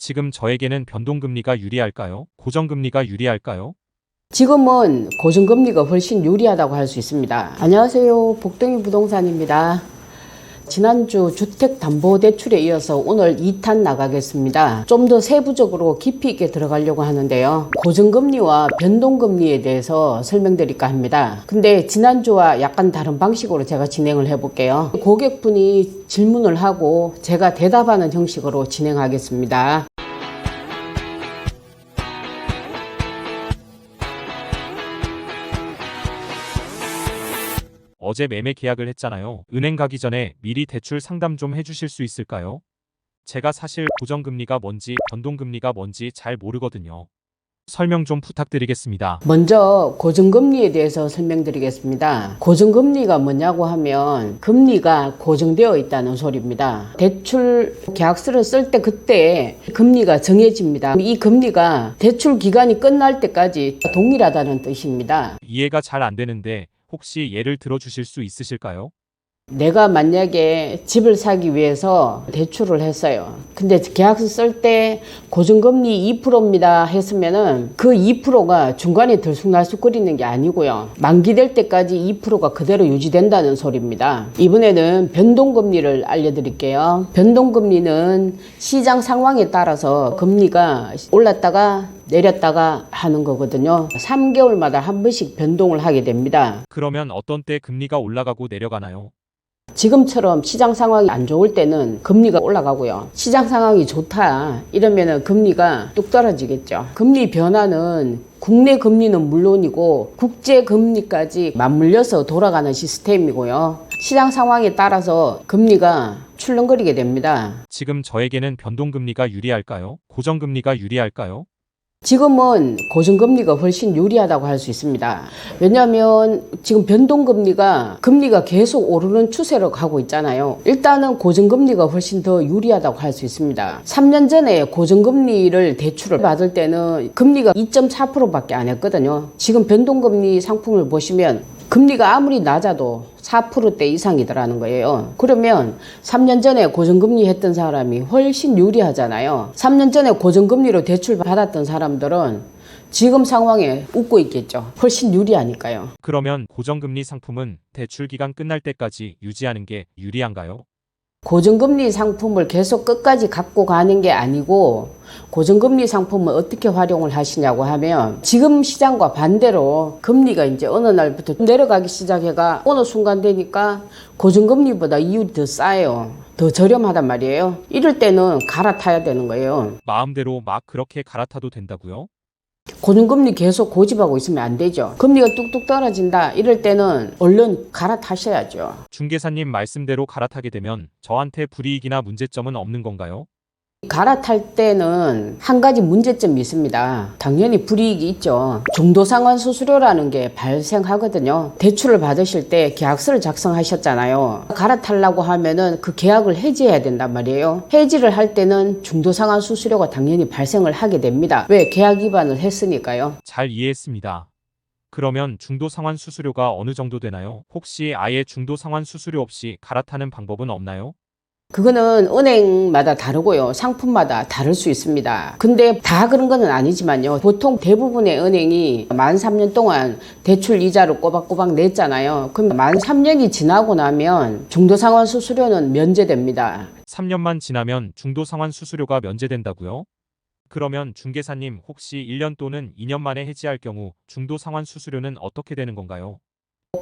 지금 저에게는 변동금리가 유리할까요? 고정금리가 유리할까요? 지금은 고정금리가 훨씬 유리하다고 할 수 있습니다. 안녕하세요. 복동이 부동산입니다. 지난주 주택담보대출에 이어서 오늘 2탄 나가겠습니다. 좀 더 세부적으로 깊이 있게 들어가려고 하는데요. 고정금리와 변동금리에 대해서 설명드릴까 합니다. 근데 지난주와 약간 다른 방식으로 제가 진행을 해볼게요. 고객분이 질문을 하고 제가 대답하는 형식으로 진행하겠습니다. 어제 매매 계약을 했잖아요. 은행 가기 전에 미리 대출 상담 좀 해주실 수 있을까요? 제가 사실 고정금리가 뭔지 변동금리가 뭔지 잘 모르거든요. 설명 좀 부탁드리겠습니다. 먼저 고정금리에 대해서 설명드리겠습니다. 고정금리가 뭐냐고 하면 금리가 고정되어 있다는 소리입니다. 대출 계약서를 쓸 때 그때 금리가 정해집니다. 이 금리가 대출 기간이 끝날 때까지 동일하다는 뜻입니다. 이해가 잘 안 되는데 혹시 예를 들어 주실 수 있으실까요? 내가 만약에 집을 사기 위해서 대출을 했어요. 근데 계약서 쓸 때 고정금리 2%입니다 했으면은 그 2%가 중간에 들쑥날쑥거리는 게 아니고요. 만기될 때까지 2%가 그대로 유지된다는 소리입니다. 이번에는 변동금리를 알려드릴게요. 변동금리는 시장 상황에 따라서 금리가 올랐다가 내렸다가 하는 거거든요. 3개월마다 한 번씩 변동을 하게 됩니다. 그러면 어떤 때 금리가 올라가고 내려가나요? 지금처럼 시장 상황이 안 좋을 때는 금리가 올라가고요. 시장 상황이 좋다 이러면은 금리가 뚝 떨어지겠죠. 금리 변화는 국내 금리는 물론이고 국제 금리까지 맞물려서 돌아가는 시스템이고요. 시장 상황에 따라서 금리가 출렁거리게 됩니다. 지금 저에게는 변동금리가 유리할까요? 고정금리가 유리할까요? 지금은 고정금리가 훨씬 유리하다고 할 수 있습니다. 왜냐하면 지금 변동금리가 계속 오르는 추세로 가고 있잖아요. 일단은 고정금리가 훨씬 더 유리하다고 할 수 있습니다. 3년 전에 고정금리를 대출을 받을 때는 금리가 2.4%밖에 안 했거든요. 지금 변동금리 상품을 보시면 금리가 아무리 낮아도 4%대 이상이더라는 거예요. 그러면 3년 전에 고정금리 했던 사람이 훨씬 유리하잖아요. 3년 전에 고정금리로 대출 받았던 사람들은 지금 상황에 웃고 있겠죠. 훨씬 유리하니까요. 그러면 고정금리 상품은 대출 기간 끝날 때까지 유지하는 게 유리한가요? 고정금리 상품을 계속 끝까지 갖고 가는 게 아니고 고정금리 상품을 어떻게 활용을 하시냐고 하면 지금 시장과 반대로 금리가 이제 어느 날부터 내려가기 시작해가 어느 순간 되니까 고정금리보다 이율이 더 싸요. 더 저렴하단 말이에요. 이럴 때는 갈아타야 되는 거예요. 마음대로 막 그렇게 갈아타도 된다고요? 고정금리 계속 고집하고 있으면 안 되죠. 금리가 뚝뚝 떨어진다 이럴 때는 얼른 갈아타셔야죠. 중개사님 말씀대로 갈아타게 되면 저한테 불이익이나 문제점은 없는 건가요? 갈아탈 때는 한 가지 문제점이 있습니다. 당연히 불이익이 있죠. 중도상환 수수료라는 게 발생하거든요. 대출을 받으실 때 계약서를 작성하셨잖아요. 갈아타려고 하면은 그 계약을 해지해야 된단 말이에요. 해지를 할 때는 중도상환 수수료가 당연히 발생을 하게 됩니다. 왜? 계약 위반을 했으니까요. 잘 이해했습니다. 그러면 중도상환 수수료가 어느 정도 되나요? 혹시 아예 중도상환 수수료 없이 갈아타는 방법은 없나요? 그거는 은행마다 다르고요. 상품마다 다를 수 있습니다. 근데 다 그런 건 아니지만요. 보통 대부분의 은행이 만 3년 동안 대출 이자를 꼬박꼬박 냈잖아요. 그럼 만 3년이 지나고 나면 중도상환 수수료는 면제됩니다. 3년만 지나면 중도상환 수수료가 면제된다고요? 그러면 중개사님 혹시 1년 또는 2년 만에 해지할 경우 중도상환 수수료는 어떻게 되는 건가요?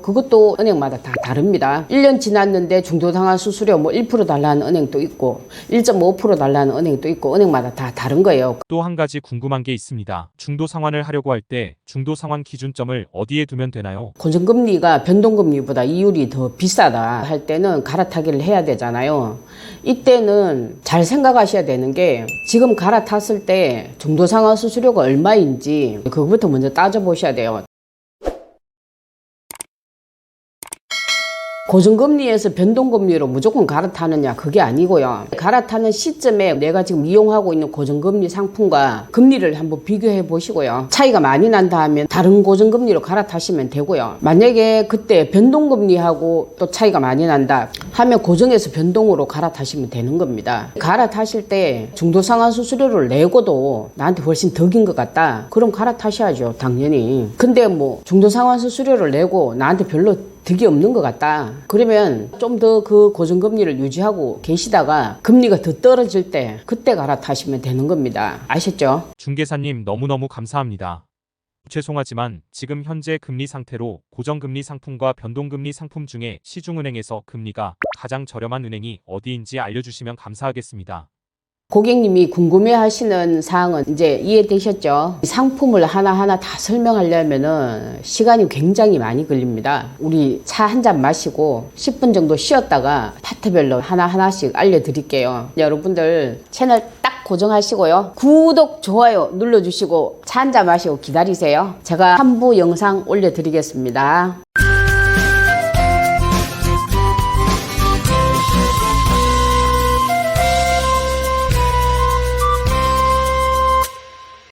그것도 은행마다 다 다릅니다. 1년 지났는데 중도상환 수수료 1% 달라는 은행도 있고 1.5% 달라는 은행도 있고 은행마다 다 다른 거예요. 또 한 가지 궁금한 게 있습니다. 중도상환을 하려고 할 때 중도상환 기준점을 어디에 두면 되나요? 고정금리가 변동금리보다 이율이 더 비싸다 할 때는 갈아타기를 해야 되잖아요. 이때는 잘 생각하셔야 되는 게 지금 갈아탔을 때 중도상환 수수료가 얼마인지 그거부터 먼저 따져보셔야 돼요. 고정금리에서 변동금리로 무조건 갈아타느냐 그게 아니고요. 갈아타는 시점에 내가 지금 이용하고 있는 고정금리 상품과 금리를 한번 비교해 보시고요. 차이가 많이 난다 하면 다른 고정금리로 갈아타시면 되고요. 만약에 그때 변동금리하고 또 차이가 많이 난다 하면 고정에서 변동으로 갈아타시면 되는 겁니다. 갈아타실 때 중도상환 수수료를 내고도 나한테 훨씬 덕인 것 같다. 그럼 갈아타셔야죠, 당연히. 근데 뭐 중도상환 수수료를 내고 나한테 별로 득이 없는 것 같다. 그러면 좀 더 그 고정금리를 유지하고 계시다가 금리가 더 떨어질 때 그때 갈아타시면 되는 겁니다. 아셨죠? 중개사님 너무너무 감사합니다. 죄송하지만 지금 현재 금리 상태로 고정금리 상품과 변동금리 상품 중에 시중은행에서 금리가 가장 저렴한 은행이 어디인지 알려주시면 감사하겠습니다. 고객님이 궁금해하시는 사항은 이제 이해되셨죠? 상품을 하나하나 다 설명하려면은 시간이 굉장히 많이 걸립니다. 우리 차 한 잔 마시고 10분 정도 쉬었다가 파트별로 하나하나씩 알려드릴게요. 여러분들 채널 딱 고정하시고요. 구독, 좋아요 눌러주시고 차 한 잔 마시고 기다리세요. 제가 3부 영상 올려드리겠습니다.